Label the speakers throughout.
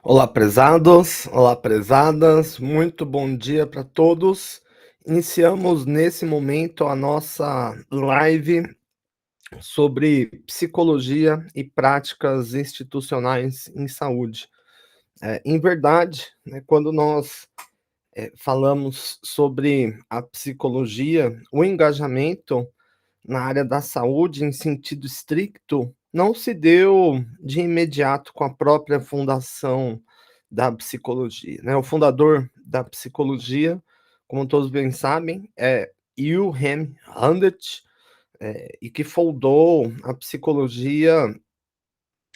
Speaker 1: Olá, prezados, olá, prezadas, muito bom dia para todos. Iniciamos nesse momento a nossa live sobre psicologia e práticas institucionais em saúde. Em verdade, né, quando nós falamos sobre a psicologia, o engajamento na área da saúde, em sentido estricto, não se deu de imediato com a própria fundação da psicologia, né. O fundador da psicologia, como todos bem sabem, é Wilhelm Wundt, e que fundou a psicologia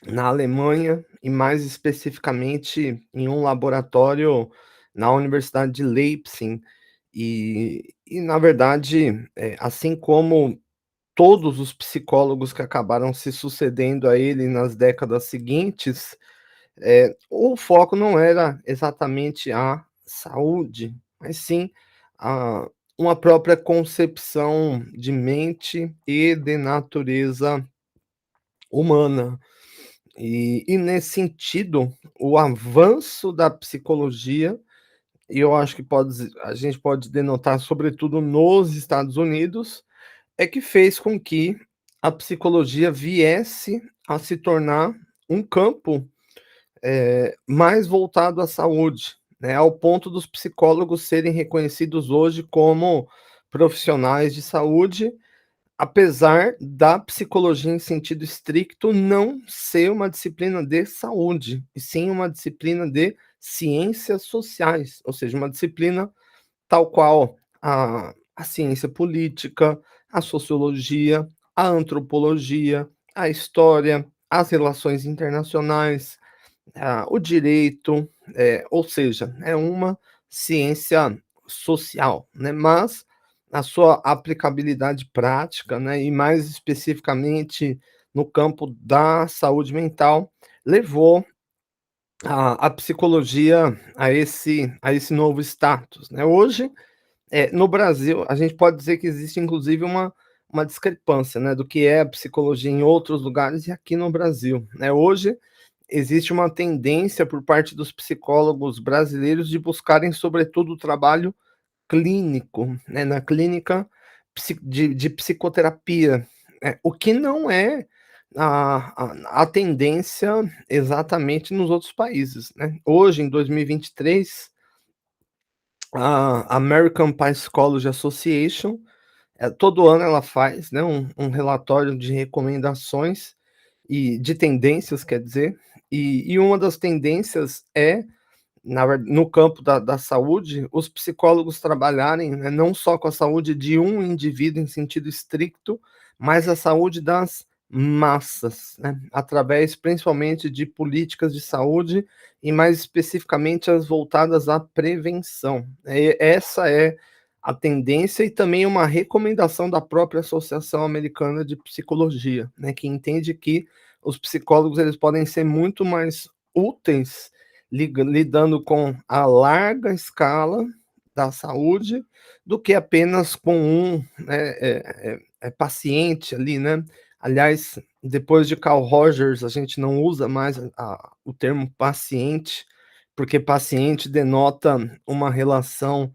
Speaker 1: na Alemanha e mais especificamente em um laboratório na Universidade de Leipzig. E na verdade, assim como todos os psicólogos que acabaram se sucedendo a ele nas décadas seguintes, o foco não era exatamente a saúde, mas sim a uma própria concepção de mente e de natureza humana. E nesse sentido, o avanço da psicologia, e eu acho que a gente pode denotar sobretudo nos Estados Unidos, é que fez com que a psicologia viesse a se tornar um campo, mais voltado à saúde, né, ao ponto dos psicólogos serem reconhecidos hoje como profissionais de saúde, apesar da psicologia em sentido estricto não ser uma disciplina de saúde, e sim uma disciplina de ciências sociais, ou seja, uma disciplina tal qual a ciência política, a sociologia, a antropologia, a história, as relações internacionais, o direito, ou seja, é uma ciência social, né, mas a sua aplicabilidade prática, né, e mais especificamente no campo da saúde mental, levou a psicologia a esse novo status, né. Hoje, no Brasil, a gente pode dizer que existe inclusive uma discrepância, né, do que é a psicologia em outros lugares e aqui no Brasil, né. Hoje, existe uma tendência por parte dos psicólogos brasileiros de buscarem, sobretudo, o trabalho clínico, né, na clínica de psicoterapia, o que não é a tendência exatamente nos outros países, né. Hoje, em 2023, a American Psychology Association, todo ano ela faz, né, um relatório de recomendações e de tendências, quer dizer, e uma das tendências é, no campo da saúde, os psicólogos trabalharem, né, não só com a saúde de um indivíduo em sentido estricto, mas a saúde das massas, né, através principalmente de políticas de saúde e mais especificamente as voltadas à prevenção. Essa é a tendência e também uma recomendação da própria Associação Americana de Psicologia, né, que entende que os psicólogos eles podem ser muito mais úteis lidando com a larga escala da saúde, do que apenas com paciente ali, né. Aliás, depois de Carl Rogers, a gente não usa mais o termo paciente, porque paciente denota uma relação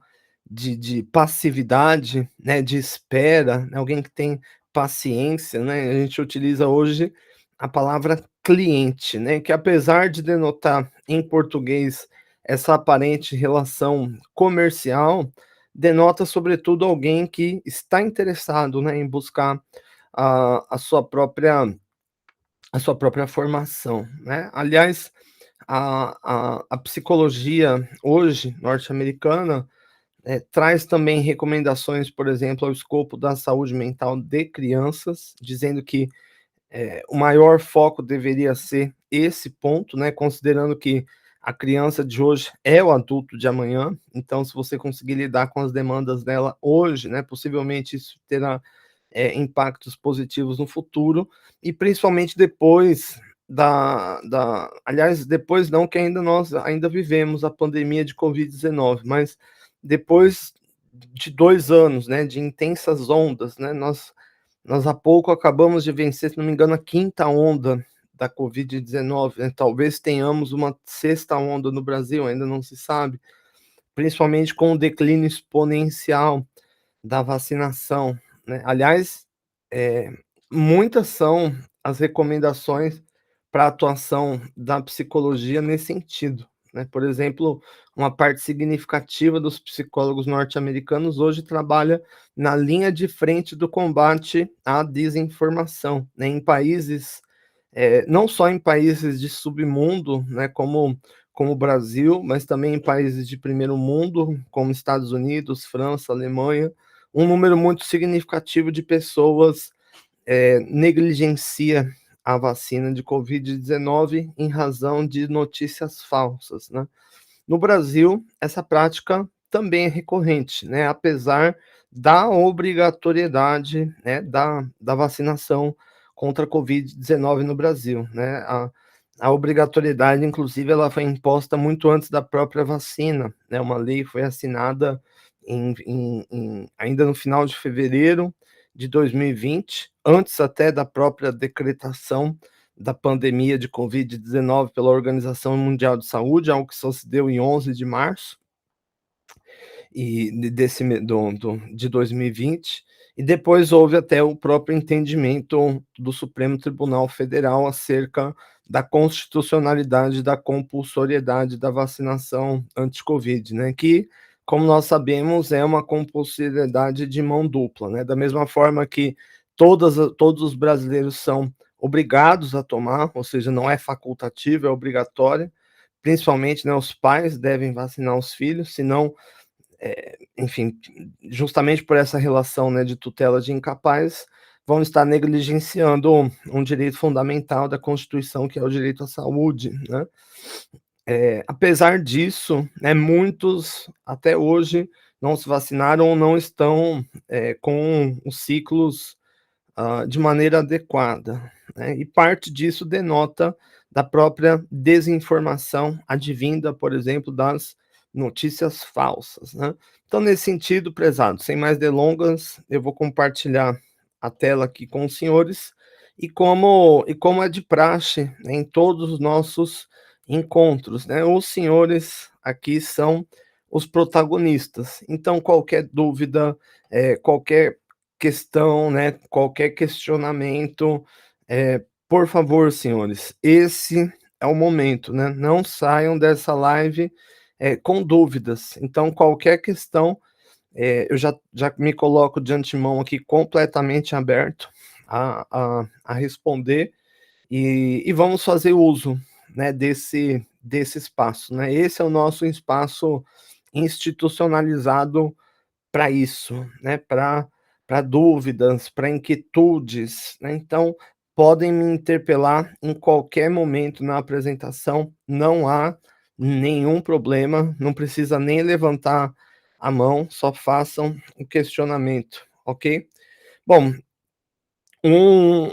Speaker 1: de passividade, né, de espera, né, alguém que tem paciência, né. A gente utiliza hoje a palavra cliente, né, que apesar de denotar em português essa aparente relação comercial, denota sobretudo alguém que está interessado, né, em buscar a sua própria formação, né. Aliás, a psicologia hoje norte-americana, traz também recomendações, por exemplo, ao escopo da saúde mental de crianças, dizendo que o maior foco deveria ser esse ponto, né, considerando que a criança de hoje é o adulto de amanhã, então se você conseguir lidar com as demandas dela hoje, né, possivelmente isso terá, impactos positivos no futuro, e principalmente depois aliás, depois não, que ainda nós ainda vivemos a pandemia de Covid-19, mas depois de 2 anos, né, de intensas ondas, né, nós há pouco acabamos de vencer, se não me engano, a quinta onda da Covid-19, né, talvez tenhamos uma sexta onda no Brasil, ainda não se sabe, principalmente com o declínio exponencial da vacinação, né. Aliás, eh, muitas são as recomendações para atuação da psicologia nesse sentido, né. Por exemplo, uma parte significativa dos psicólogos norte-americanos hoje trabalha na linha de frente do combate à desinformação, né, em países, não só em países de submundo, né, como o Brasil, mas também em países de primeiro mundo, como Estados Unidos, França, Alemanha, um número muito significativo de pessoas, negligencia a vacina de Covid-19 em razão de notícias falsas, né. No Brasil, essa prática também é recorrente, né, apesar da obrigatoriedade, né, da vacinação contra a Covid-19 no Brasil, né. A obrigatoriedade, inclusive, ela foi imposta muito antes da própria vacina, né, uma lei foi assinada ainda no final de fevereiro de 2020, antes até da própria decretação da pandemia de Covid-19 pela Organização Mundial de Saúde, algo que só se deu em 11 de março e desse me do de 2020, e depois houve até o próprio entendimento do Supremo Tribunal Federal acerca da constitucionalidade da compulsoriedade da vacinação anti-Covid, né, que, como nós sabemos, é uma compulsoriedade de mão dupla, né, da mesma forma que todos os brasileiros são obrigados a tomar, ou seja, não é facultativo, é obrigatória, principalmente, né, os pais devem vacinar os filhos, senão enfim, justamente por essa relação, né, de tutela de incapaz, vão estar negligenciando um direito fundamental da Constituição, que é o direito à saúde, né. Apesar disso, né, muitos até hoje não se vacinaram ou não estão, com os ciclos de maneira adequada, né, e parte disso denota da própria desinformação advinda, por exemplo, das notícias falsas, né. Então, nesse sentido, prezado, sem mais delongas, eu vou compartilhar a tela aqui com os senhores, e como é de praxe, né, em todos os nossos encontros, né, os senhores aqui são os protagonistas, então qualquer dúvida, qualquer questão, né, qualquer questionamento, por favor, senhores, esse é o momento, né, não saiam dessa live, com dúvidas. Então qualquer questão, eu já me coloco de antemão aqui completamente aberto a responder, e vamos fazer uso, né, desse espaço, né. Esse é o nosso espaço institucionalizado para isso, né, para dúvidas, para inquietudes, né, então podem me interpelar em qualquer momento na apresentação, não há nenhum problema, não precisa nem levantar a mão, só façam o questionamento, ok? Bom, um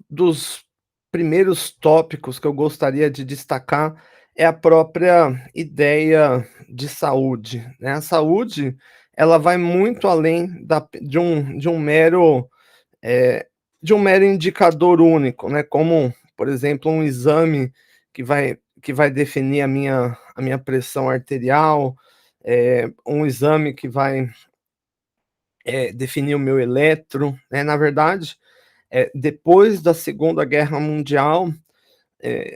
Speaker 1: dos primeiros tópicos que eu gostaria de destacar é a própria ideia de saúde, né. A saúde, ela vai muito além de um mero, eh, de um mero indicador único, né, como, por exemplo, um exame que vai definir a minha pressão arterial, um exame que vai, definir o meu eletro, né. Na verdade, depois da Segunda Guerra Mundial,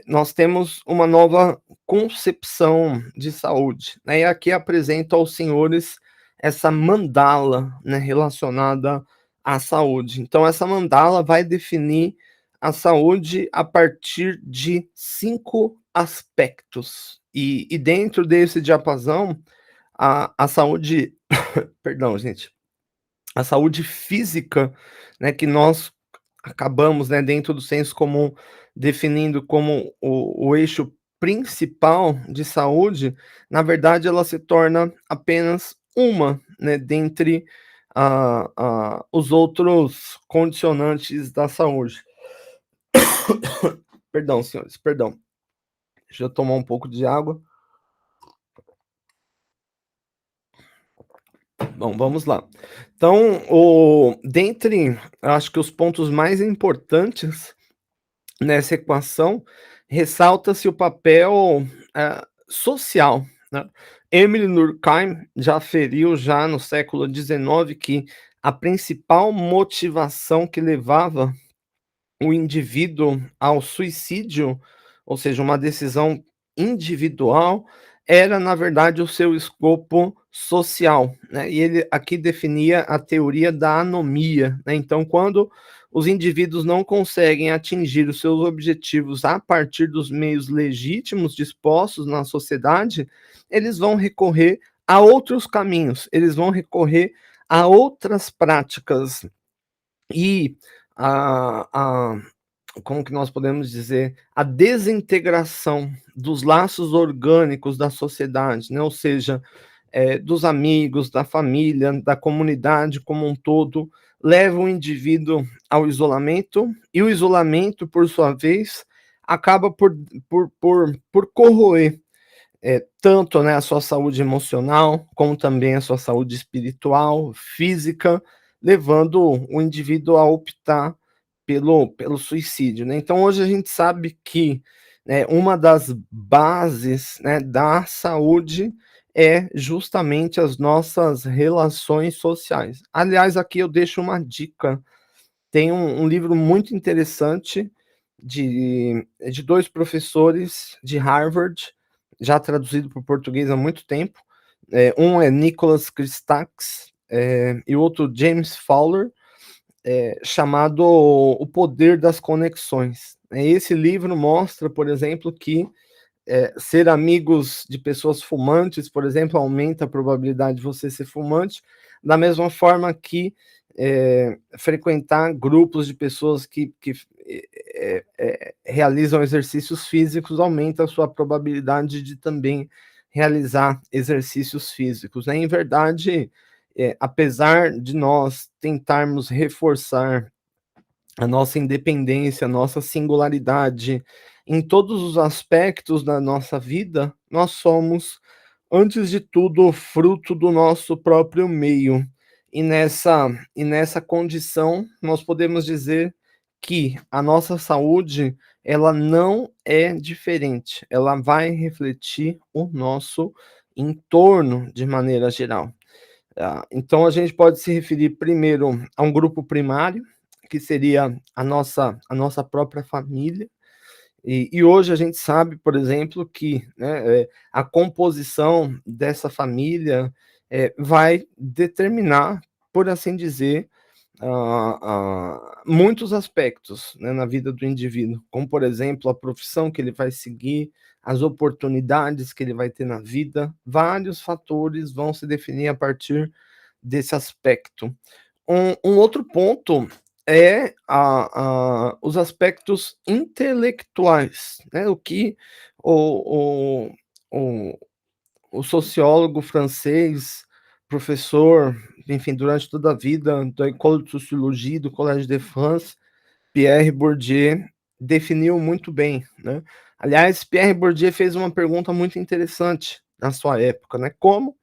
Speaker 1: nós temos uma nova concepção de saúde, né, e aqui apresento aos senhores essa mandala, né, relacionada à saúde. Então essa mandala vai definir a saúde a partir de 5 aspectos, e dentro desse diapasão, a saúde perdão gente, a saúde física, né, que nós acabamos, né, dentro do senso comum, definindo como o eixo principal de saúde, na verdade ela se torna apenas uma, né, dentre os outros condicionantes da saúde. Perdão, senhores, perdão. Deixa eu tomar um pouco de água. Bom, vamos lá. Então, dentre, eu acho que os pontos mais importantes nessa equação, ressalta-se o papel, social, né. Emile Durkheim já aferiu já no século XIX que a principal motivação que levava o indivíduo ao suicídio, ou seja, uma decisão individual, era na verdade o seu escopo social, né, e ele aqui definia a teoria da anomia, né, então quando os indivíduos não conseguem atingir os seus objetivos a partir dos meios legítimos dispostos na sociedade, eles vão recorrer a outros caminhos, eles vão recorrer a outras práticas e a como que nós podemos dizer, a desintegração dos laços orgânicos da sociedade, né, ou seja, dos amigos, da família, da comunidade como um todo, leva o indivíduo ao isolamento, e o isolamento, por sua vez, acaba por corroer tanto, né, a sua saúde emocional, como também a sua saúde espiritual, física, levando o indivíduo a optar pelo suicídio, né. Então hoje a gente sabe que, né, uma das bases, né, da saúde é justamente as nossas relações sociais. Aliás, aqui eu deixo uma dica, tem um livro muito interessante de 2 professores de Harvard, já traduzido para o português há muito tempo, um é Nicholas Christakis, e o outro James Fowler, chamado O Poder das Conexões. Esse livro mostra, por exemplo, que ser amigos de pessoas fumantes, por exemplo, aumenta a probabilidade de você ser fumante, da mesma forma que frequentar grupos de pessoas que realizam exercícios físicos aumenta a sua probabilidade de também realizar exercícios físicos, né. Em verdade, apesar de nós tentarmos reforçar a nossa independência, a nossa singularidade, em todos os aspectos da nossa vida, nós somos, antes de tudo, fruto do nosso próprio meio. E nessa condição, nós podemos dizer que a nossa saúde, ela não é diferente, ela vai refletir o nosso entorno de maneira geral. Então a gente pode se referir primeiro a um grupo primário, que seria a nossa própria família, e hoje a gente sabe, por exemplo, que, né, a composição dessa família, vai determinar, por assim dizer, muitos aspectos, né, na vida do indivíduo, como por exemplo, a profissão que ele vai seguir, as oportunidades que ele vai ter na vida, vários fatores vão se definir a partir desse aspecto. Um outro ponto é os aspectos intelectuais, né, o que o o o sociólogo francês, professor, enfim, durante toda a vida da École de Sociologie do Collège de France, Pierre Bourdieu, definiu muito bem, né. Aliás, Pierre Bourdieu fez uma pergunta muito interessante na sua época, né, como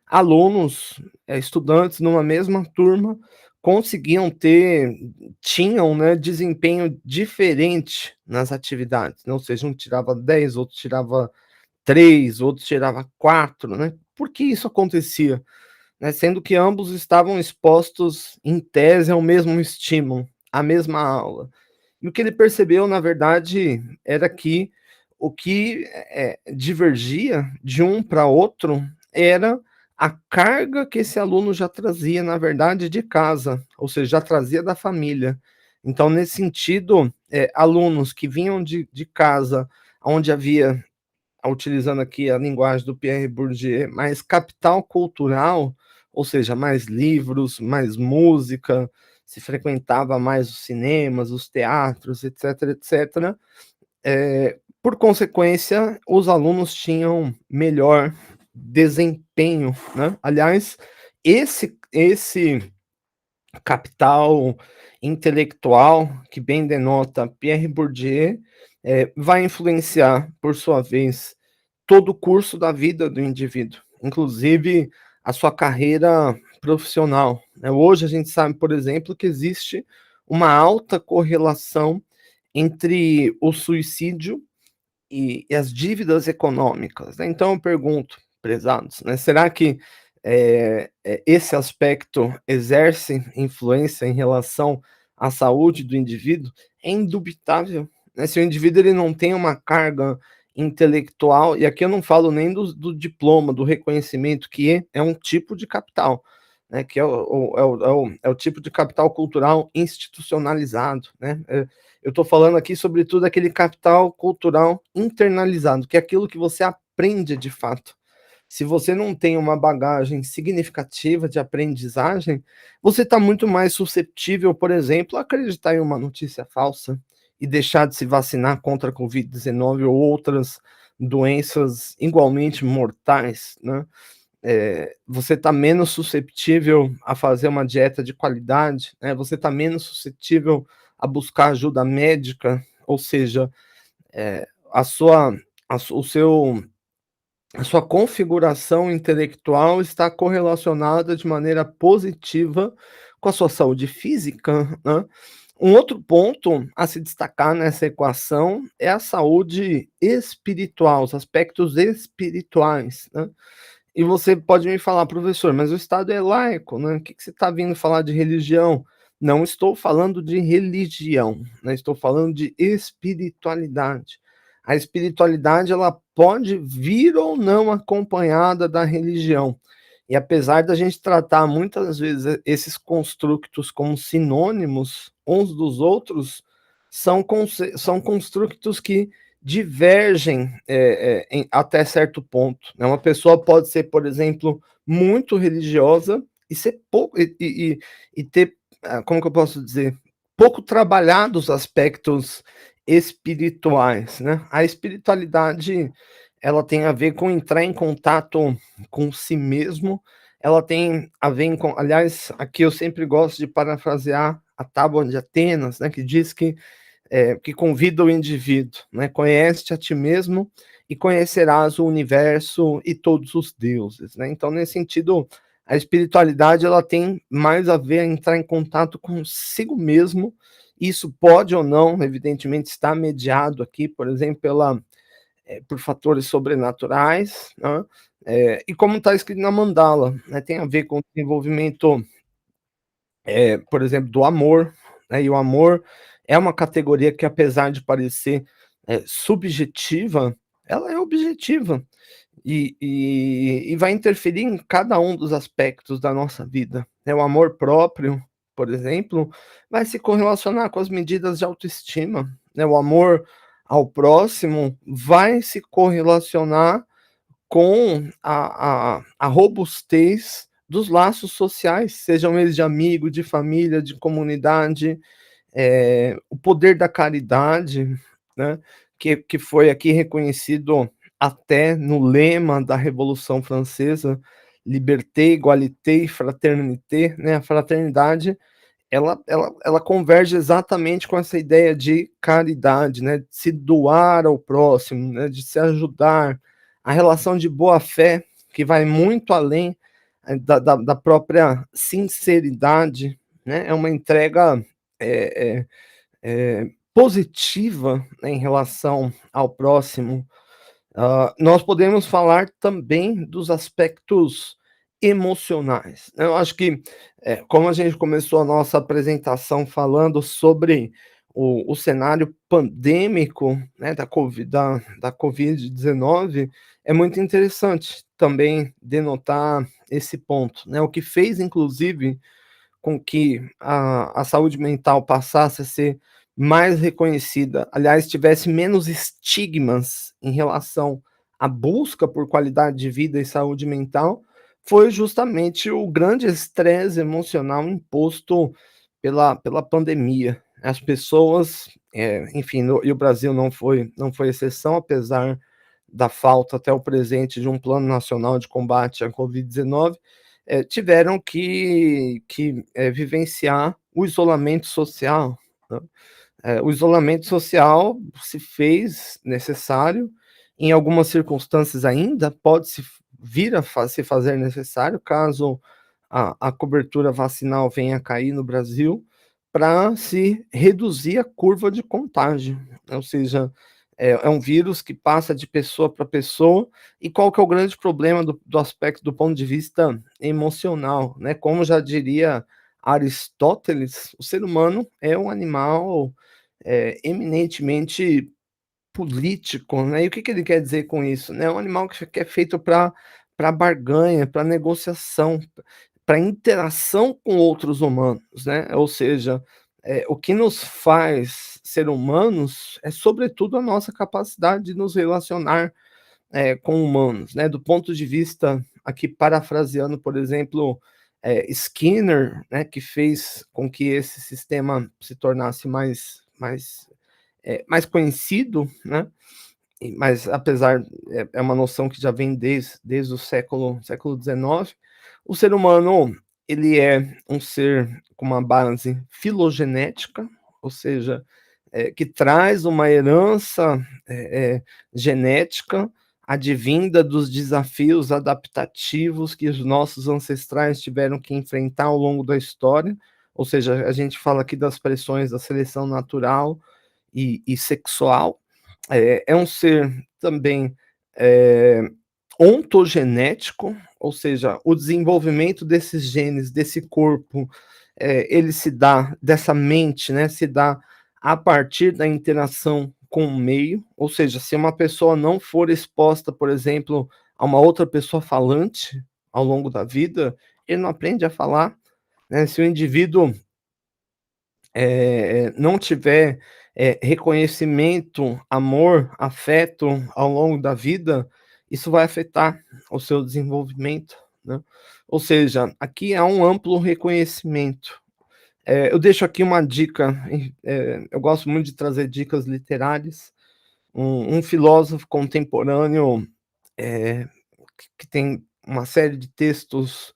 Speaker 1: alunos, estudantes numa mesma turma conseguiam ter tinham, né, desempenho diferente nas atividades, né, ou seja, um tirava 10, outro tirava 3, outro tirava 4, né. Por que isso acontecia? Né, sendo que ambos estavam expostos, em tese, ao mesmo estímulo, à mesma aula. E o que ele percebeu, na verdade, era que o que, divergia de um para outro era a carga que esse aluno já trazia, na verdade, de casa, ou seja, já trazia da família. Então, nesse sentido, alunos que vinham de casa onde havia, utilizando aqui a linguagem do Pierre Bourdieu, mais capital cultural, ou seja, mais livros, mais música, se frequentava mais os cinemas, os teatros, etc, etc. Por consequência, os alunos tinham melhor desempenho, né. Aliás, esse capital intelectual, que bem denota Pierre Bourdieu, vai influenciar, por sua vez, todo o curso da vida do indivíduo, inclusive a sua carreira profissional, né. Hoje a gente sabe, por exemplo, que existe uma alta correlação entre o suicídio e as dívidas econômicas, né. Então eu pergunto, prezados, né, será que, esse aspecto exerce influência em relação à saúde do indivíduo? É indubitável, né, se o indivíduo ele não tem uma carga intelectual, e aqui eu não falo nem do diploma, do reconhecimento, que é um tipo de capital, né, que é o tipo de capital cultural institucionalizado, né. Eu estou falando aqui, sobretudo, aquele capital cultural internalizado, que é aquilo que você aprende de fato. Se você não tem uma bagagem significativa de aprendizagem, você está muito mais susceptível, por exemplo, a acreditar em uma notícia falsa e deixar de se vacinar contra a Covid-19 ou outras doenças igualmente mortais, né? Você está menos susceptível a fazer uma dieta de qualidade, né, você está menos suscetível a buscar ajuda médica, ou seja, a sua a su o seu a sua configuração intelectual está correlacionada de maneira positiva com a sua saúde física, né. Um outro ponto a se destacar nessa equação é a saúde espiritual, os aspectos espirituais, né. E você pode me falar: "Professor, mas o Estado é laico, né, que você está vindo falar de religião?". Não estou falando de religião, né, estou falando de espiritualidade. A espiritualidade ela pode vir ou não acompanhada da religião. E apesar da gente tratar muitas vezes esses construtos como sinônimos uns dos outros, são construtos que divergem, até certo ponto, né. Uma pessoa pode ser, por exemplo, muito religiosa e ser pouco e ter, como que eu posso dizer, pouco trabalhado os aspectos espirituais, né. A espiritualidade, ela tem a ver com entrar em contato com si mesmo, ela tem a ver com, aliás, aqui eu sempre gosto de parafrasear a Tábua de Atenas, né, que diz que convida o indivíduo, né, conhece-te a ti mesmo e conhecerás o universo e todos os deuses, né. Então, nesse sentido, a espiritualidade ela tem mais a ver a entrar em contato consigo mesmo. Isso pode ou não, evidentemente, estar mediado aqui, por exemplo, por fatores sobrenaturais, né, e como está escrito na mandala, né, tem a ver com o desenvolvimento, por exemplo, do amor, né, e o amor é uma categoria que, apesar de parecer, subjetiva, ela é objetiva e vai interferir em cada um dos aspectos da nossa vida, né. O amor próprio, por exemplo, vai se correlacionar com as medidas de autoestima, né. O amor ao próximo vai se correlacionar com a robustez dos laços sociais, sejam eles de amigo, de família, de comunidade, o poder da caridade, né, que foi aqui reconhecido até no lema da Revolução Francesa, Liberté, Égalité e Fraternité, né, a fraternidade ela converge exatamente com essa ideia de caridade, né, de se doar ao próximo, né, de se ajudar. A relação de boa-fé, que vai muito além, da própria sinceridade, né, é uma entrega, eh positiva, né, em relação ao próximo. Nós podemos falar também dos aspectos emocionais, né. Eu acho que, como a gente começou a nossa apresentação falando sobre o cenário pandêmico, né, da Covid-19, é muito interessante também denotar esse ponto, né, o que fez inclusive com que a saúde mental passasse a ser mais reconhecida, aliás, tivesse menos estigmas em relação à busca por qualidade de vida e saúde mental, foi justamente o grande estresse emocional imposto pela pandemia. As pessoas, enfim, e o Brasil não foi exceção, apesar da falta até o presente de um plano nacional de combate à Covid-19, tiveram que vivenciar o isolamento social, né. O isolamento social se fez necessário, em algumas circunstâncias ainda pode vir a se fazer necessário, caso a cobertura vacinal venha a cair no Brasil, para se reduzir a curva de contágio, ou seja, é um vírus que passa de pessoa para pessoa. E qual que é o grande problema do aspecto do ponto de vista emocional, né, como já diria Aristóteles, o ser humano é um animal, eminentemente político, né. E o que que ele quer dizer com isso, né, é um animal que é feito para barganha, para negociação, para interação com outros humanos, né, ou seja, o que nos faz ser humanos é sobretudo a nossa capacidade de nos relacionar, com humanos, né, do ponto de vista aqui parafraseando, por exemplo, Skinner, né, que fez com que esse sistema se tornasse mais conhecido, né, mas apesar é uma noção que já vem desde o século XIX, o ser humano, ele é um ser com uma base filogenética, ou seja, que traz uma herança, genética, advinda dos desafios adaptativos que os nossos ancestrais tiveram que enfrentar ao longo da história, ou seja, a gente fala aqui das pressões da seleção natural e sexual. É um ser também, eh, ontogenético, ou seja, o desenvolvimento desses genes, desse corpo, ele se dá dessa mente, né, se dá a partir da interação com o meio, ou seja, se uma pessoa não for exposta, por exemplo, a uma outra pessoa falante ao longo da vida, ele não aprende a falar, né. Se o indivíduo não tiver, reconhecimento, amor, afeto ao longo da vida, isso vai afetar o seu desenvolvimento, né. Ou seja, aqui há um amplo reconhecimento. Eu deixo aqui uma dica, eu gosto muito de trazer dicas literárias. Um filósofo contemporâneo, eh, que tem uma série de textos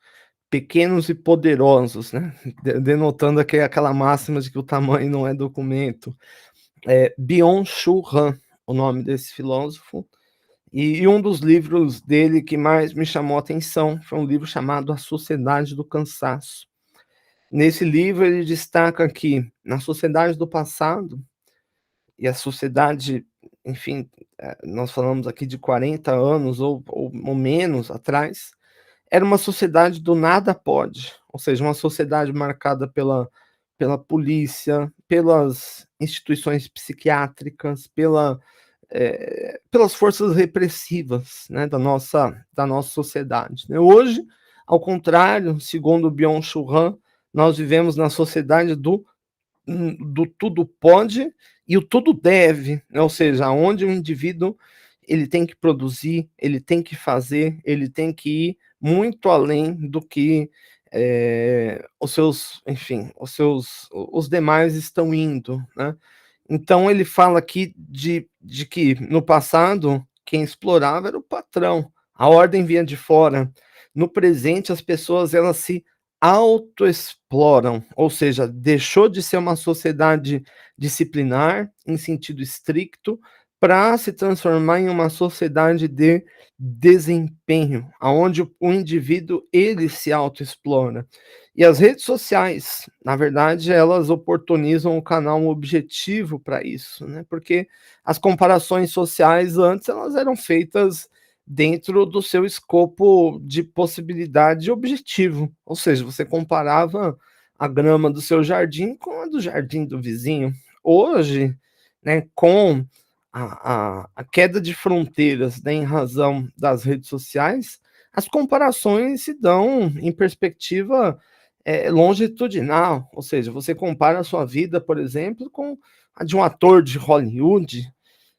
Speaker 1: pequenos e poderosos, né, denotando aquela máxima de que o tamanho não é documento. Byung-Chul Han, o nome desse filósofo, e um dos livros dele que mais me chamou a atenção foi um livro chamado A Sociedade do Cansaço. Nesse livro ele destaca que na sociedade do passado, e a sociedade, enfim, nós falamos aqui de 40 anos ou menos atrás, era uma sociedade do nada pode, ou seja, uma sociedade marcada pela polícia, pelas instituições psiquiátricas, pelas forças repressivas, né, da nossa sociedade, né. Hoje, ao contrário, segundo Byung-Chul Han, nós vivemos na sociedade do tudo pode e o tudo deve, né, ou seja, onde o indivíduo ele tem que produzir, ele tem que fazer, ele tem que ir muito além do que, os seus, enfim, os demais estão indo, né. Então ele fala aqui de que no passado quem explorava era o patrão, a ordem vinha de fora. No presente as pessoas elas se autoexploram, ou seja, deixou de ser uma sociedade disciplinar, em sentido estricto, para se transformar em uma sociedade de desempenho, aonde o indivíduo ele se autoexplora. E as redes sociais, na verdade, elas oportunizam o canal objetivo para isso, né, porque as comparações sociais antes elas eram feitas dentro do seu escopo de possibilidade objetivo, ou seja, você comparava a grama do seu jardim com a do jardim do vizinho. Hoje, né, com a queda de fronteiras, né, em razão das redes sociais, as comparações se dão em perspectiva, longitudinal, ou seja, você compara a sua vida, por exemplo, com a de um ator de Hollywood,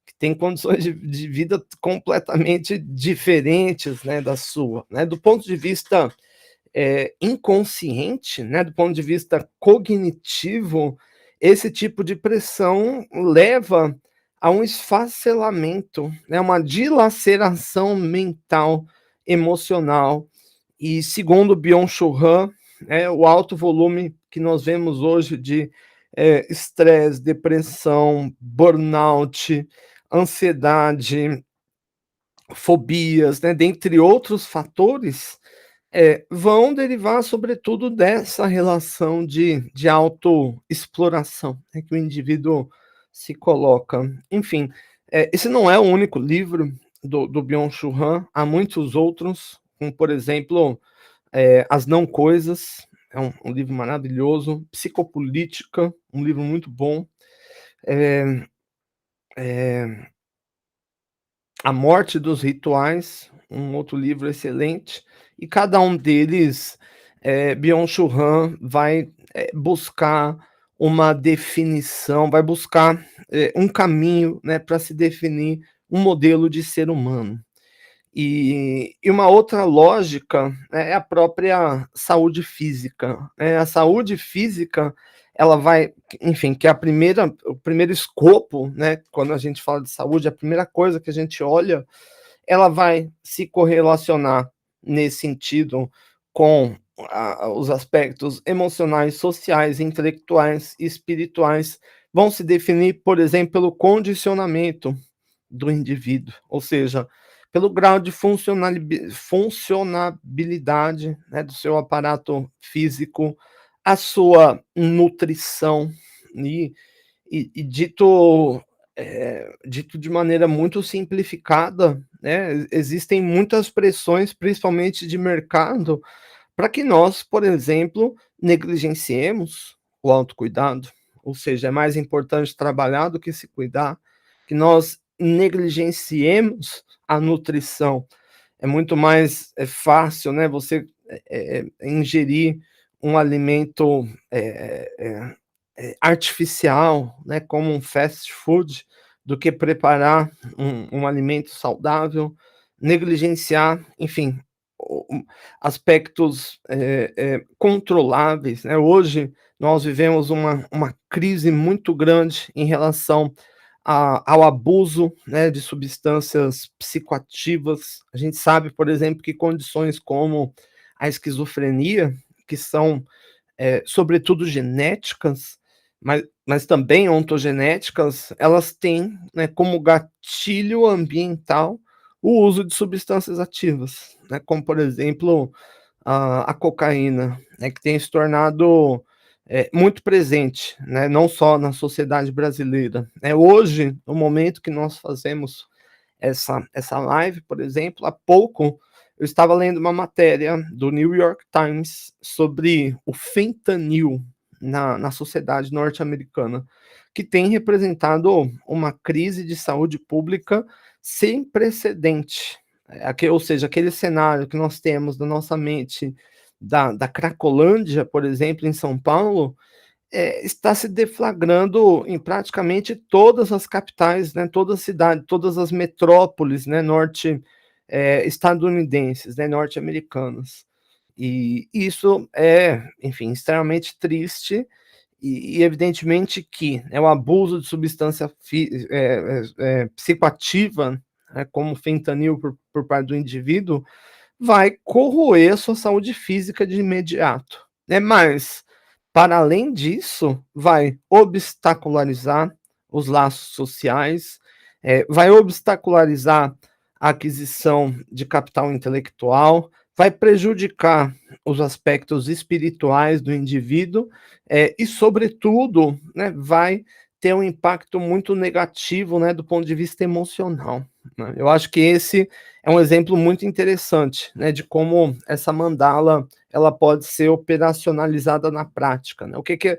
Speaker 1: que tem condições de vida completamente diferentes, né, da sua, né. Do ponto de vista, inconsciente, né, do ponto de vista cognitivo, esse tipo de pressão leva a um esfacelamento, né, uma dilaceração mental, emocional. E segundo Byung-Chul Han, o alto volume que nós vemos hoje de, estresse, depressão, burnout, ansiedade, fobias, né, dentre outros fatores, Vão derivar sobretudo dessa relação de autoexploração, né, que o indivíduo se coloca. Enfim, esse não é o único livro do Byung-Chul Han, há muitos outros, como por exemplo, As Não Coisas, é um livro maravilhoso, Psicopolítica, um livro muito bom, eh eh A Morte dos Rituais, um outro livro excelente, e cada um deles, Byung-Chul Han vai, buscar uma definição, vai buscar, um caminho, né, para se definir um modelo de ser humano. E uma outra lógica, né, é a própria saúde física, né. A saúde física, ela vai, enfim, que é a primeira o primeiro escopo, né, quando a gente fala de saúde, a primeira coisa que a gente olha, ela vai se correlacionar nesse sentido com os aspectos emocionais, sociais, intelectuais e espirituais, vão se definir, por exemplo, pelo condicionamento do indivíduo, ou seja, pelo grau de funcionabilidade, né, do seu aparato físico, a sua nutrição e dito de maneira muito simplificada, né, existem muitas pressões, principalmente de mercado, para que nós, por exemplo, negligenciemos o autocuidado, ou seja, é mais importante trabalhar do que se cuidar, que nós negligenciemos a nutrição. É muito mais fácil, né, você, ingerir um alimento, artificial, né, como um fast food, do que preparar um alimento saudável, negligenciar, enfim, aspectos, controláveis, né. Hoje nós vivemos uma crise muito grande em relação ao abuso, né, de substâncias psicoativas. A gente sabe, por exemplo, que condições como a esquizofrenia, que são, sobretudo genéticas, mas também ontogenéticas, elas têm, né, como gatilho ambiental o uso de substâncias ativas, né, como por exemplo, a cocaína, né, que tem se tornado, muito presente, né, não só na sociedade brasileira. Hoje, no momento que nós fazemos essa live, por exemplo, há pouco eu estava lendo uma matéria do New York Times sobre o fentanil na sociedade norte-americana, que tem representado uma crise de saúde pública sem precedente. Ou seja, aquele cenário que nós temos na nossa mente da Cracolândia, por exemplo, em São Paulo, está se deflagrando em praticamente todas as capitais, né, toda a cidade, todas as metrópoles, né, estadunidenses, né, norte-americanas. E isso é, enfim, extremamente triste e evidentemente que, o abuso de substância psicoativa, né, como fentanil por parte do indivíduo, vai corroer a sua saúde física de imediato, né, mas, para além disso, vai obstacularizar os laços sociais, vai obstacularizar a aquisição de capital intelectual, vai prejudicar os aspectos espirituais do indivíduo, e sobretudo, né, vai ter um impacto muito negativo, né, do ponto de vista emocional, né. Eu acho que esse é um exemplo muito interessante, né, de como essa mandala, ela pode ser operacionalizada na prática, né. O que que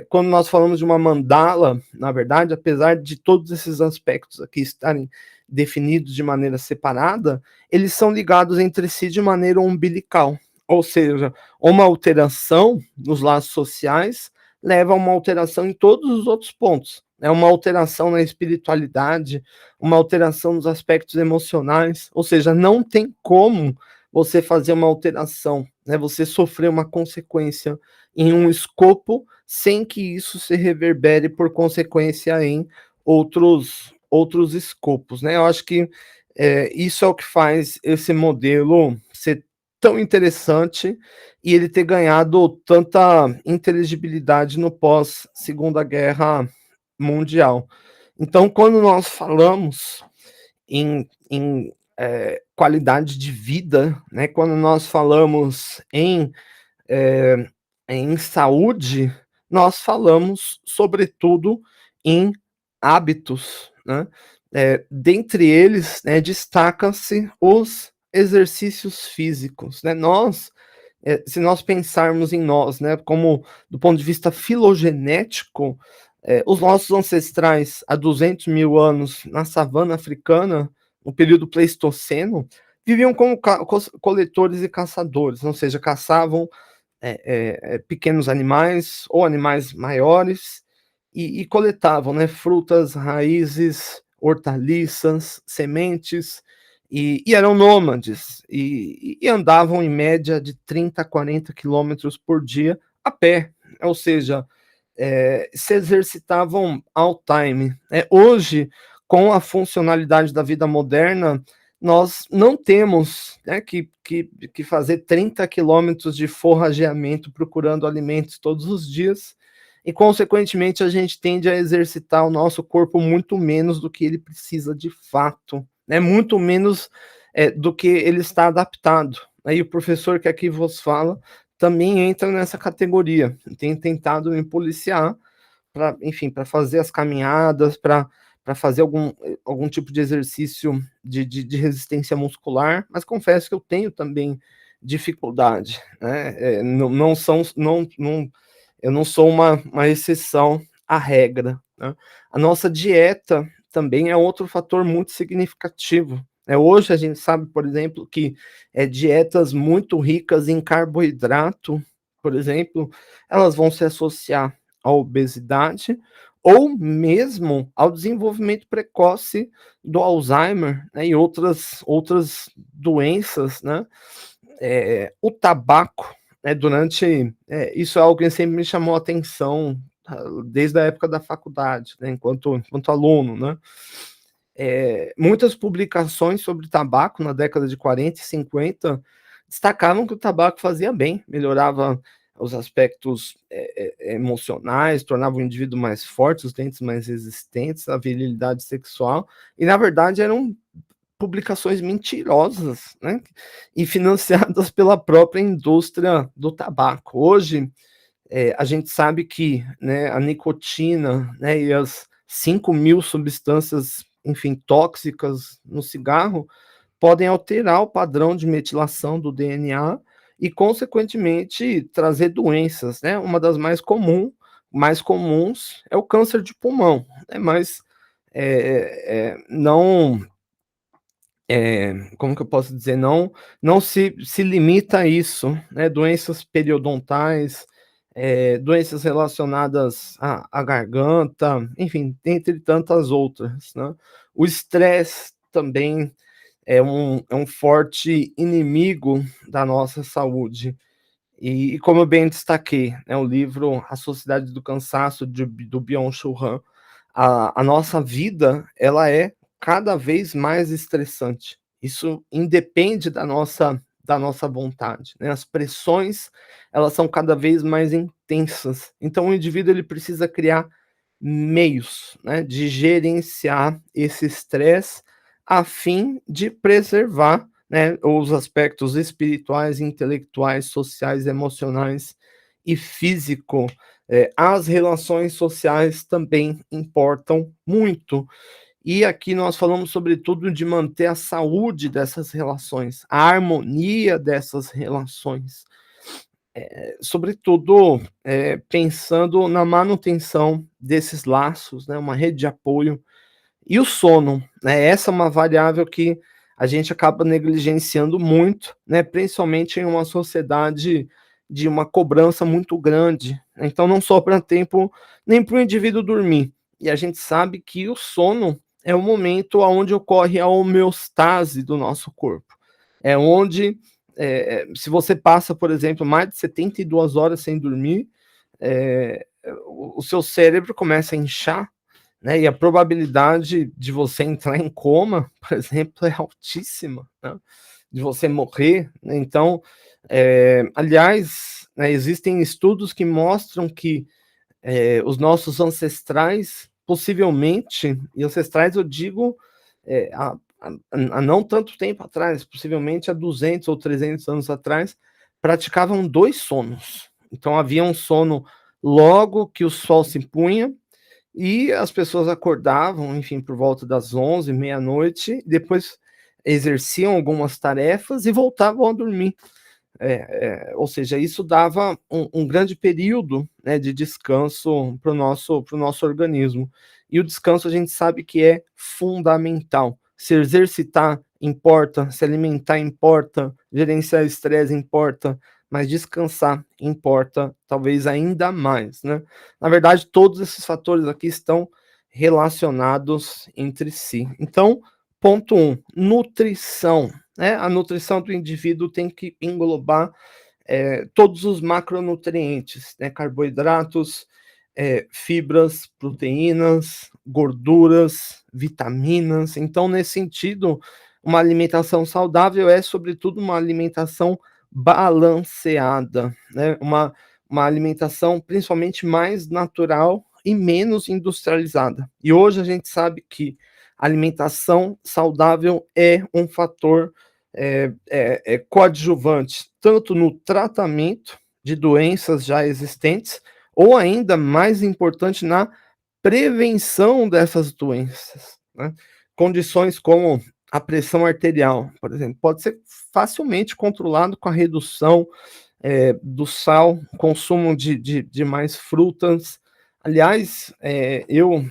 Speaker 1: quando nós falamos de uma mandala, na verdade, apesar de todos esses aspectos aqui estarem definidos de maneira separada, eles são ligados entre si de maneira umbilical, ou seja, uma alteração nos laços sociais leva a uma alteração em todos os outros pontos, né, uma alteração na espiritualidade, uma alteração nos aspectos emocionais, ou seja, não tem como você fazer uma alteração, né, você sofrer uma consequência em um escopo, sem que isso se reverbere por consequência em outros escopos, né. Eu acho que, isso é o que faz esse modelo ser tão interessante e ele ter ganhado tanta inteligibilidade no pós Segunda Guerra Mundial. Então, quando nós falamos em qualidade de vida, né, quando nós falamos eh, em saúde, nós falamos sobretudo em hábitos, né, dentre eles, né, destaca-se os exercícios físicos, né. Se nós pensarmos em nós, né, como do ponto de vista filogenético, os nossos ancestrais há 200.000 anos na savana africana, no período pleistoceno, viviam como coletores e caçadores, ou seja, caçavam pequenos animais ou animais maiores e coletavam, né, frutas, raízes, hortaliças, sementes e eram nômades e andavam em média de 30 a 40 quilômetros por dia a pé, ou seja, se exercitavam all time, né. Hoje, com a funcionalidade da vida moderna, nós não temos, né, que fazer 30 quilômetros de forrageamento procurando alimentos todos os dias e, consequentemente, a gente tende a exercitar o nosso corpo muito menos do que ele precisa de fato, né, muito menos, do que ele está adaptado. Aí o professor que aqui vos fala também entra nessa categoria. Tenho tentado me policiar para, enfim, para fazer as caminhadas, para fazer algum tipo de exercício de resistência muscular, mas confesso que eu tenho também dificuldade, né, não são não eu não sou uma exceção à regra, né. A nossa dieta também é outro fator muito significativo, né. Hoje a gente sabe, por exemplo, que, dietas muito ricas em carboidrato, por exemplo, elas vão se associar à obesidade ou mesmo ao desenvolvimento precoce do Alzheimer, né, e outras doenças, né. O tabaco, né, isso é algo que sempre me chamou a atenção, desde a época da faculdade, né, enquanto aluno, né. Muitas publicações sobre tabaco na década de 40 e 50 destacavam que o tabaco fazia bem, melhorava os aspectos, emocionais, tornava o indivíduo mais forte, os dentes mais resistentes, a virilidade sexual, e na verdade eram publicações mentirosas, né, e financiadas pela própria indústria do tabaco. Hoje, a gente sabe que, né, a nicotina, né, e as 5.000 substâncias, enfim, tóxicas no cigarro, podem alterar o padrão de metilação do DNA e, consequentemente, trazer doenças, né. Uma das mais comuns é o câncer de pulmão, né, mas, não como que eu posso dizer? Não se limita a isso, né, doenças periodontais, doenças relacionadas à garganta, enfim, dentre tantas outras, né. O estresse também é um forte inimigo da nossa saúde. E como eu bem destaquei, né, o livro A Sociedade do Cansaço do Byung-Chul Han, a nossa vida, ela é cada vez mais estressante. Isso independe da nossa vontade, né, as pressões, elas são cada vez mais intensas. Então o indivíduo ele precisa criar meios, né, de gerenciar esse estresse, a fim de preservar, né, os aspectos espirituais, intelectuais, sociais, emocionais e físico. As relações sociais também importam muito. E aqui nós falamos sobretudo de manter a saúde dessas relações, a harmonia dessas relações. Sobretudo, pensando na manutenção desses laços, né, uma rede de apoio e o sono, né, essa é uma variável que a gente acaba negligenciando muito, né, principalmente em uma sociedade de uma cobrança muito grande, né, então não sobra tempo nem para o indivíduo dormir. E a gente sabe que o sono é o momento aonde ocorre a homeostase do nosso corpo. É onde, se você passa, por exemplo, mais de 72 horas sem dormir, o seu cérebro começa a inchar, né, e a probabilidade de você entrar em coma, por exemplo, é altíssima, né, de você morrer, né. Então, aliás, né, existem estudos que mostram que, os nossos ancestrais, possivelmente, e ancestrais eu digo, há não tanto tempo atrás, possivelmente há 200 ou 300 anos atrás, praticavam 2 sonos. Então havia um sono logo que o sol se punha, e as pessoas acordavam, enfim, por volta das 11, meia-noite, depois exerciam algumas tarefas e voltavam a dormir. Ou seja, isso dava um grande período, né, de descanso para o nosso organismo. E o descanso a gente sabe que é fundamental. Se exercitar importa, se alimentar importa, gerenciar estresse importa, mas descansar importa talvez ainda mais, né. Na verdade, todos esses fatores aqui estão relacionados entre si. Então, ponto um, nutrição, né, a nutrição do indivíduo tem que englobar, todos os macronutrientes, né, carboidratos, fibras, proteínas, gorduras, vitaminas. Então, nesse sentido, uma alimentação saudável é, sobretudo, uma alimentação balanceada, né, uma alimentação principalmente mais natural e menos industrializada. E hoje a gente sabe que alimentação saudável é um fator coadjuvante, tanto no tratamento de doenças já existentes, ou ainda mais importante, na prevenção dessas doenças, né. Condições como a pressão arterial, por exemplo, pode ser facilmente controlado com a redução, do sal, consumo de mais frutas. Aliás, eu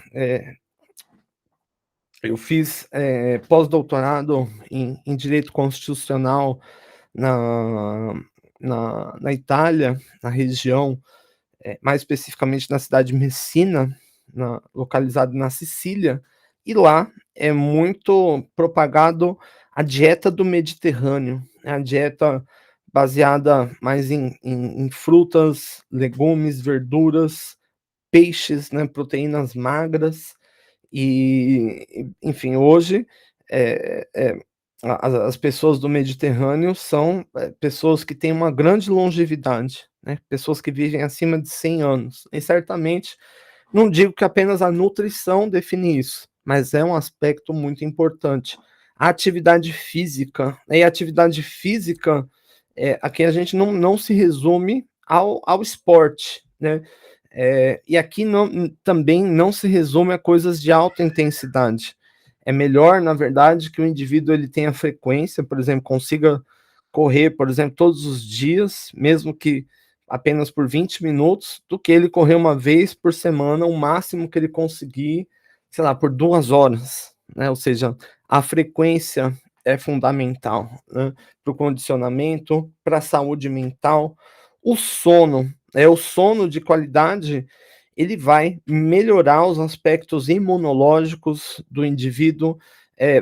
Speaker 1: fiz, pós-doutorado em direito constitucional na na Itália, na região, mais especificamente na cidade de Messina, localizado na Sicília, e lá é muito propagado a dieta do Mediterrâneo, né, a dieta baseada mais em frutas, legumes, verduras, peixes, né, proteínas magras. Enfim, hoje, eh eh, as pessoas do Mediterrâneo são, pessoas que têm uma grande longevidade, né, pessoas que vivem acima de 100 anos. E certamente, não digo que apenas a nutrição define isso, mas é um aspecto muito importante. A atividade física, né, e a atividade física, aqui a gente não se resume ao esporte, né. E aqui também não se resume a coisas de alta intensidade. É melhor, na verdade, que o indivíduo ele tenha frequência, por exemplo, consiga correr, por exemplo, todos os dias, mesmo que apenas por 20 minutos, do que ele correr uma vez por semana, o máximo que ele conseguir, sei lá, por 2 horas, né. Ou seja, a frequência é fundamental, né, para o condicionamento, pra saúde mental. O sono de qualidade, ele vai melhorar os aspectos imunológicos do indivíduo,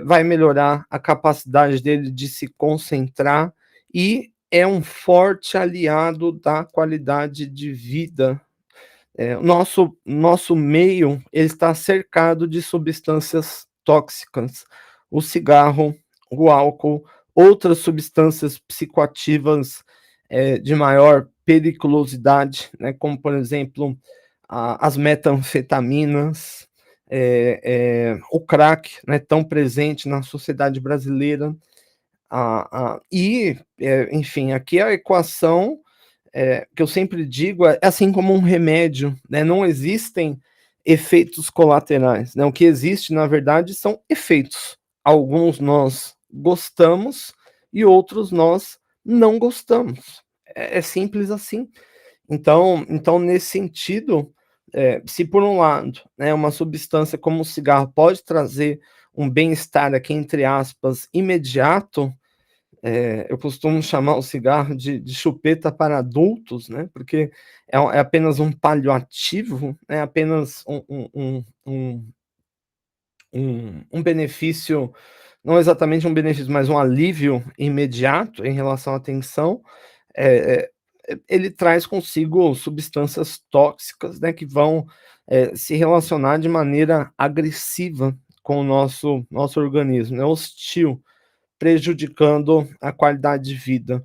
Speaker 1: vai melhorar a capacidade dele de se concentrar e é um forte aliado da qualidade de vida. O nosso meio, ele está cercado de substâncias tóxicas. O cigarro, o álcool, outras substâncias psicoativas, de maior periculosidade, né, como por exemplo, a as metanfetaminas, o crack, né, tão presente na sociedade brasileira. Enfim, aqui a equação, que eu sempre digo é assim como um remédio, né, não existem efeitos colaterais, né, o que existe na verdade são efeitos. Alguns nós gostamos e outros nós não gostamos. É simples assim. Então nesse sentido, se por um lado, né, uma substância como o cigarro pode trazer um bem-estar aqui entre aspas "imediato", eu costumo chamar o cigarro de chupeta para adultos, né, porque é apenas um paliativo, é apenas um benefício, não exatamente um benefício, mas um alívio imediato em relação à tensão. eh Ele traz consigo substâncias tóxicas, né, que vão, se relacionar de maneira agressiva com o nosso organismo, né, hostil, prejudicando a qualidade de vida.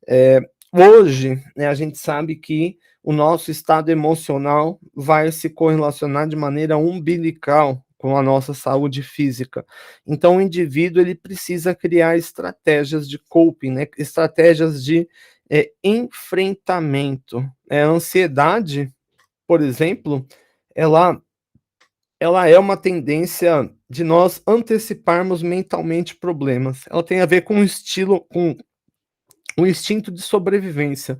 Speaker 1: Eh, Hoje, né, a gente sabe que o nosso estado emocional vai se correlacionar de maneira umbilical com a nossa saúde física. Então o indivíduo ele precisa criar estratégias de coping, né, estratégias de, enfrentamento. A ansiedade, por exemplo, ela ela é uma tendência de nós anteciparmos mentalmente problemas. Ela tem a ver com o estilo com o instinto de sobrevivência,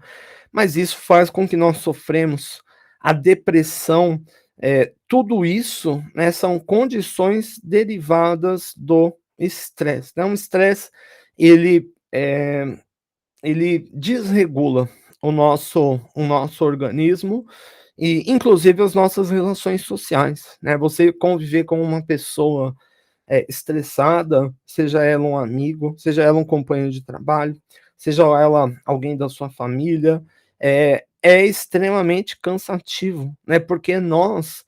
Speaker 1: mas isso faz com que nós sofremos a depressão, tudo isso, né, são condições derivadas do estresse, né, um estresse ele, ele desregula o nosso organismo e inclusive as nossas relações sociais, né, você conviver com uma pessoa estressada, seja ela um amigo, seja ela um companheiro de trabalho, seja ela alguém da sua família, é extremamente cansativo, né, porque nós,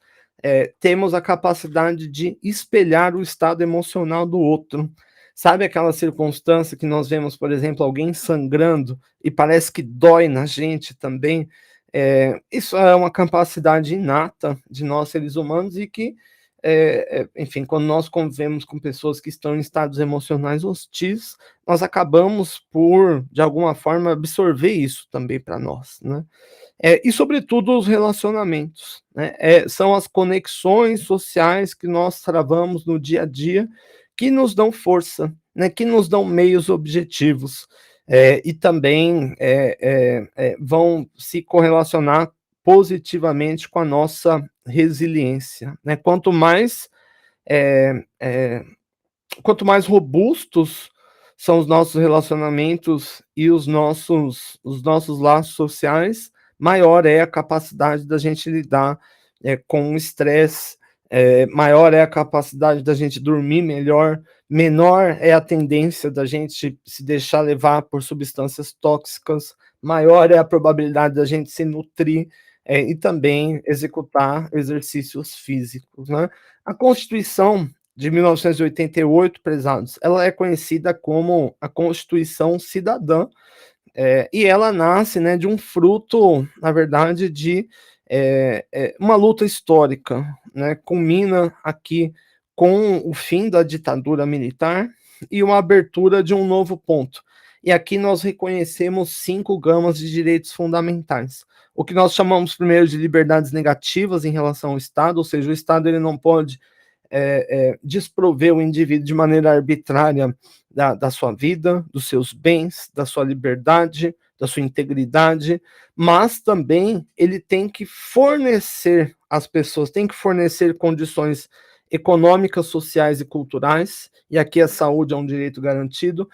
Speaker 1: temos a capacidade de espelhar o estado emocional do outro. Sabe aquela circunstância que nós vemos, por exemplo, alguém sangrando e parece que dói na gente também? Isso é uma capacidade inata de nós seres humanos e que enfim, quando nós convivemos com pessoas que estão em estados emocionais hostis, nós acabamos por, de alguma forma, absorver isso também para nós, né. E sobretudo os relacionamentos, né, são as conexões sociais que nós travamos no dia a dia, que nos dão força, né, que nos dão meios objetivos, e também, vão se correlacionar positivamente com a nossa resiliência, né. Eh eh, quanto mais robustos são os nossos relacionamentos e os nossos laços sociais, maior é a capacidade da gente lidar, com o estresse, maior é a capacidade da gente dormir melhor, menor é a tendência da gente se deixar levar por substâncias tóxicas, maior é a probabilidade da gente se nutrir, e também executar exercícios físicos, né. A Constituição de 1988, prezados, ela é conhecida como a Constituição Cidadã, e ela nasce, né, de um fruto, na verdade, de, uma luta histórica, né, culmina aqui com o fim da ditadura militar e uma abertura de um novo ponto. E aqui nós reconhecemos 5 gamas de direitos fundamentais. O que nós chamamos primeiro de liberdades negativas em relação ao Estado, ou seja, o Estado ele não pode desprover o indivíduo de maneira arbitrária da sua vida, dos seus bens, da sua liberdade, da sua integridade, mas também ele tem que fornecer às pessoas, tem que fornecer condições econômicas, sociais e culturais, e aqui a saúde é um direito garantido,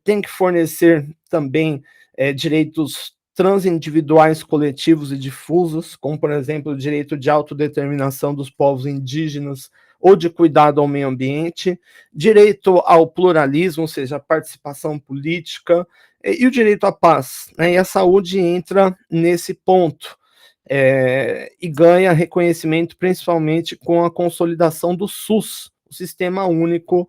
Speaker 1: tem que fornecer também direitos transindividuais, coletivos e difusos, como por exemplo o direito de autodeterminação dos povos indígenas, ou de cuidado ao meio ambiente, direito ao pluralismo, ou seja, a participação política, e o direito à paz, né? E a saúde entra nesse ponto, e ganha reconhecimento principalmente com a consolidação do SUS, o Sistema Único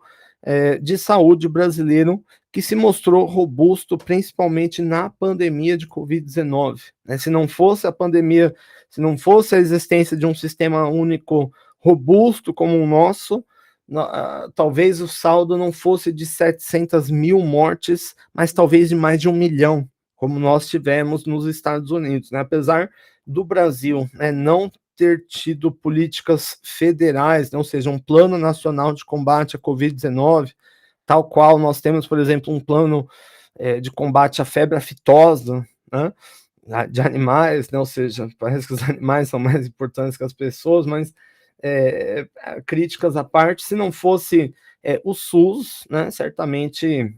Speaker 1: de Saúde brasileiro, que se mostrou robusto principalmente na pandemia de Covid-19, né? Se não fosse a pandemia, se não fosse a existência de um sistema único robusto como o nosso, talvez o saldo não fosse de 700.000 mortes, mas talvez de mais de 1 milhão, como nós tivemos nos Estados Unidos, né? Apesar do Brasil, né, não ter tido políticas federais, né, ou seja, um plano nacional de combate à Covid-19, tal qual nós temos, por exemplo, um plano de combate à febre aftosa, né, de animais, né, ou seja, parece que os animais são mais importantes que as pessoas, mas críticas à parte, se não fosse o SUS, né, certamente.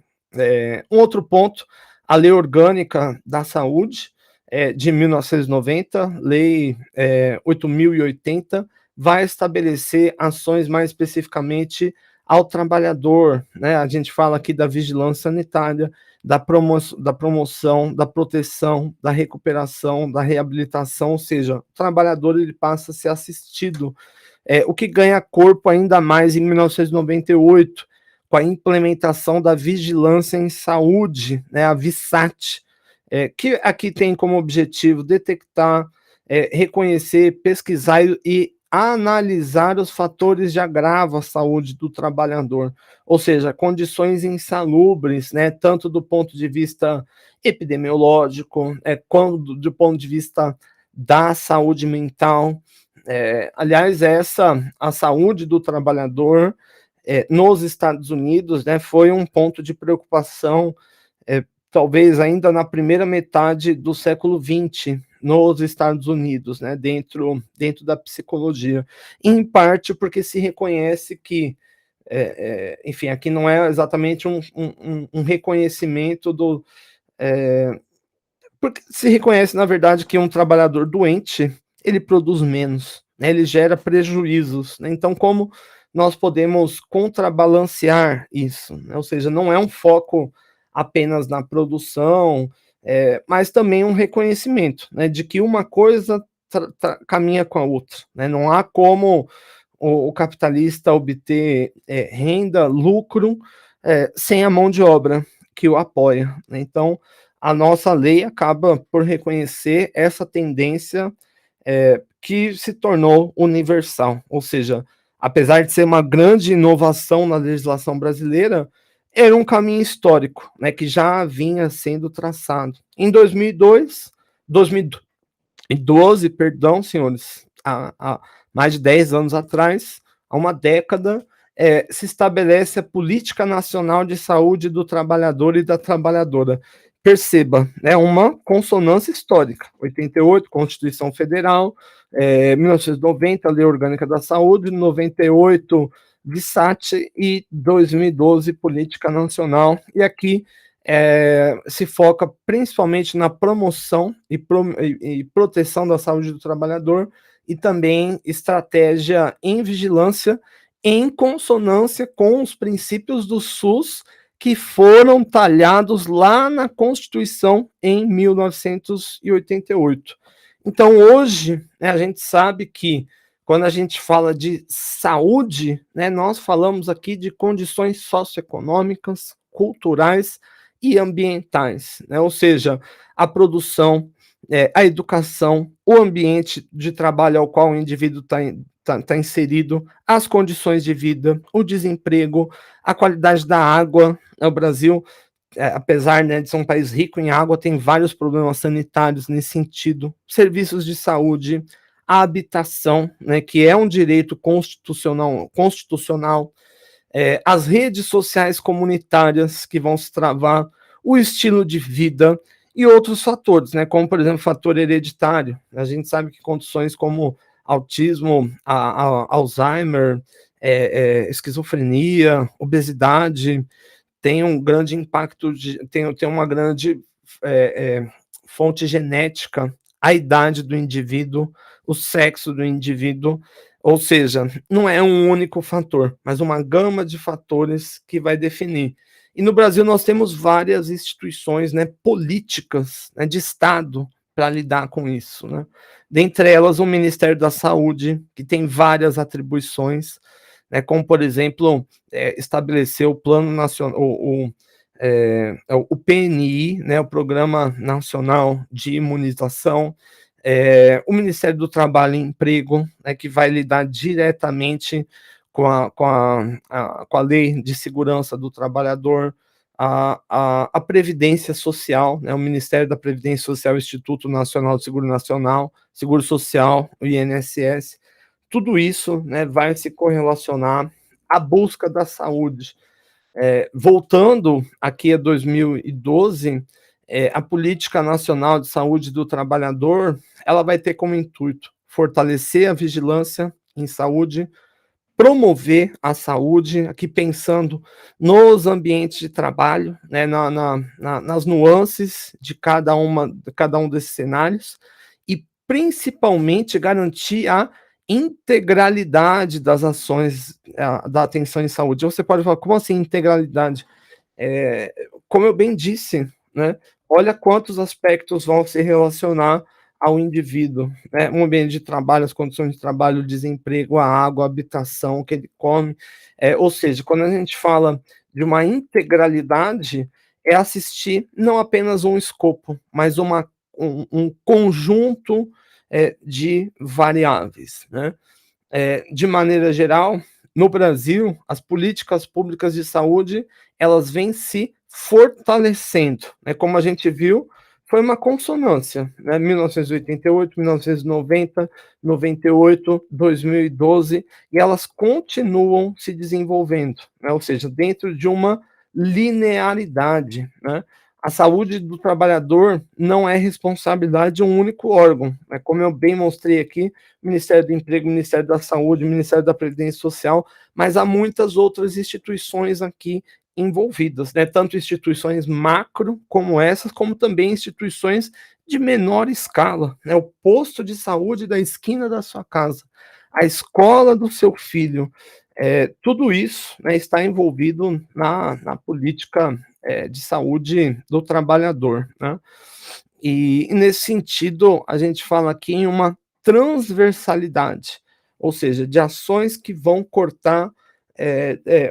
Speaker 1: Um outro ponto, a Lei Orgânica da Saúde, de 1990, Lei 8.080, vai estabelecer ações mais especificamente ao trabalhador, né? A gente fala aqui da vigilância sanitária, da promoção, da proteção, da recuperação, da reabilitação, ou seja, o trabalhador ele passa a ser assistido, o que ganha corpo ainda mais em 1998, com a implementação da vigilância em saúde, né, a VISAT, que aqui tem como objetivo detectar, reconhecer, pesquisar e analisar os fatores de agravo à saúde do trabalhador, ou seja, condições insalubres, né, tanto do ponto de vista epidemiológico, quanto do ponto de vista da saúde mental. Aliás, a saúde do trabalhador, nos Estados Unidos, né, foi um ponto de preocupação, talvez ainda na primeira metade do século XX, nos Estados Unidos, né, dentro da psicologia. Em parte porque se reconhece que, enfim, aqui não é exatamente um reconhecimento do. É, porque se reconhece, na verdade, que um trabalhador doente, ele produz menos, né, ele gera prejuízos, né, então como nós podemos contrabalancear isso, né, ou seja, não é um foco apenas na produção, mas também um reconhecimento, né, de que uma coisa caminha com a outra, né, não há como o capitalista obter renda, lucro, sem a mão de obra que o apoia, né, então a nossa lei acaba por reconhecer essa tendência, que se tornou universal, ou seja, apesar de ser uma grande inovação na legislação brasileira, era um caminho histórico, né, que já vinha sendo traçado. Em 2012, perdão, senhores, há mais de 10 anos atrás, há uma década, se estabelece a Política Nacional de Saúde do Trabalhador e da Trabalhadora. Perceba, é uma consonância histórica. 88, Constituição Federal, 1990, Lei Orgânica da Saúde, 98, VSAT e 2012, Política Nacional. E aqui se foca principalmente na promoção e proteção da saúde do trabalhador e também estratégia em vigilância em consonância com os princípios do SUS que foram talhados lá na Constituição em 1988. Então, hoje, né, a gente sabe que quando a gente fala de saúde, né, nós falamos aqui de condições socioeconômicas, culturais e ambientais, né? Ou seja, a produção, a educação, o ambiente de trabalho ao qual o indivíduo está inserido, as condições de vida, o desemprego, a qualidade da água. O Brasil, apesar, né, de ser um país rico em água, tem vários problemas sanitários nesse sentido, serviços de saúde, a habitação, né, que é um direito constitucional, as redes sociais comunitárias que vão se travar, o estilo de vida e outros fatores, né, como, por exemplo, fator hereditário. A gente sabe que condições como autismo, Alzheimer, esquizofrenia, obesidade, tem um grande impacto, tem uma grande fonte genética, a idade do indivíduo, o sexo do indivíduo, ou seja, não é um único fator, mas uma gama de fatores que vai definir. E no Brasil nós temos várias instituições, né, políticas, né, de Estado para lidar com isso, né? Dentre elas o Ministério da Saúde, que tem várias atribuições, né, como por exemplo, estabelecer o Plano Nacional, o PNI, né, o Programa Nacional de Imunização, o Ministério do Trabalho e Emprego, né, que vai lidar diretamente com a Lei de Segurança do Trabalhador, a Previdência Social, né, o Ministério da Previdência Social, Instituto Nacional de Seguro Nacional, Seguro Social, o INSS, tudo isso, né, vai se correlacionar à busca da saúde. Voltando aqui a 2012, a Política Nacional de Saúde do Trabalhador, ela vai ter como intuito fortalecer a vigilância em saúde, promover a saúde, aqui pensando nos ambientes de trabalho, né, nas nuances de cada um desses cenários, e principalmente garantir a integralidade das ações da atenção em saúde. Você pode falar, como assim integralidade? É, como eu bem disse, né, olha quantos aspectos vão se relacionar ao indivíduo, né, o ambiente de trabalho, as condições de trabalho, o desemprego, a água, a habitação, o que ele come, ou seja, quando a gente fala de uma integralidade, é assistir não apenas um escopo, mas um conjunto, de variáveis, né. De maneira geral, no Brasil, as políticas públicas de saúde, elas vêm se fortalecendo, né, como a gente viu, foi uma consonância, né, 1988, 1990, 98, 2012, e elas continuam se desenvolvendo, né, ou seja, dentro de uma linearidade, né. A saúde do trabalhador não é responsabilidade de um único órgão, né, como eu bem mostrei aqui, Ministério do Emprego, Ministério da Saúde, Ministério da Previdência Social, mas há muitas outras instituições aqui envolvidas, né? Tanto instituições macro como essas, como também instituições de menor escala, né? O posto de saúde da esquina da sua casa, a escola do seu filho, tudo isso, né, está envolvido na política de saúde do trabalhador, né? E nesse sentido, a gente fala aqui em uma transversalidade, ou seja, de ações que vão cortar,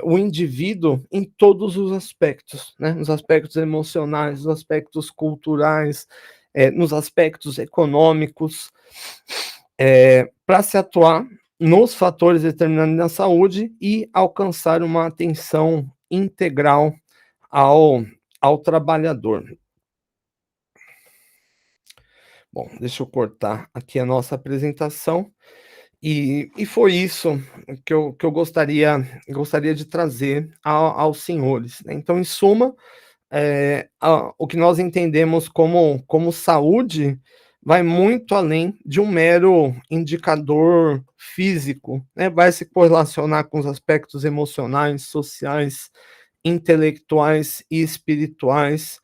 Speaker 1: o indivíduo em todos os aspectos, né, nos aspectos emocionais, nos aspectos culturais, nos aspectos econômicos, para se atuar nos fatores determinantes da saúde e alcançar uma atenção integral ao trabalhador. Bom, deixa eu cortar aqui a nossa apresentação. E foi isso que eu gostaria de trazer aos senhores, né. Então, em suma, o que nós entendemos como saúde vai muito além de um mero indicador físico, né, vai se correlacionar com os aspectos emocionais, sociais, intelectuais e espirituais.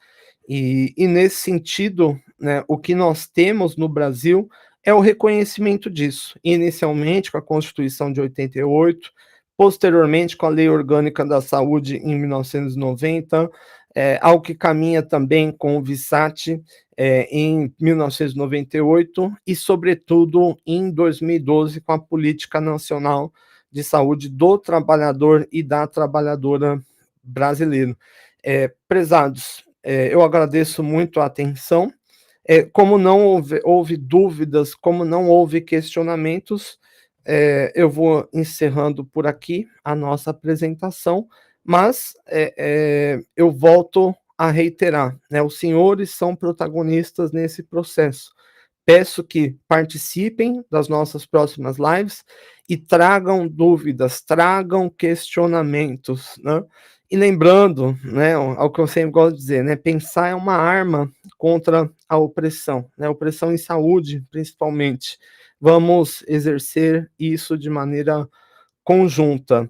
Speaker 1: E nesse sentido, né, o que nós temos no Brasil é o reconhecimento disso, inicialmente com a Constituição de 88, posteriormente com a Lei Orgânica da Saúde em 1990, ao que caminha também com o VISAT, em 1998 e, sobretudo, em 2012 com a Política Nacional de Saúde do Trabalhador e da Trabalhadora brasileiro. Prezados, eu agradeço muito a atenção. Como não houve dúvidas, como não houve questionamentos, eu vou encerrando por aqui a nossa apresentação, mas eu volto a reiterar, né, os senhores são protagonistas nesse processo. Peço que participem das nossas próximas lives e tragam dúvidas, tragam questionamentos, né. E lembrando, né, ao que eu sempre gosto de dizer, né, pensar é uma arma contra a opressão, né, opressão em saúde, principalmente. Vamos exercer isso de maneira conjunta.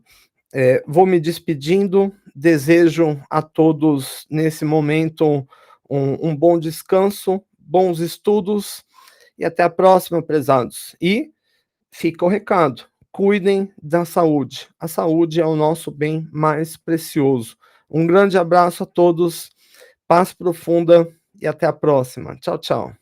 Speaker 1: Vou me despedindo, desejo a todos, nesse momento, um bom descanso, bons estudos e até a próxima, prezados. E fica o recado: cuidem da saúde. A saúde é o nosso bem mais precioso. Um grande abraço a todos, paz profunda e até a próxima. Tchau, tchau.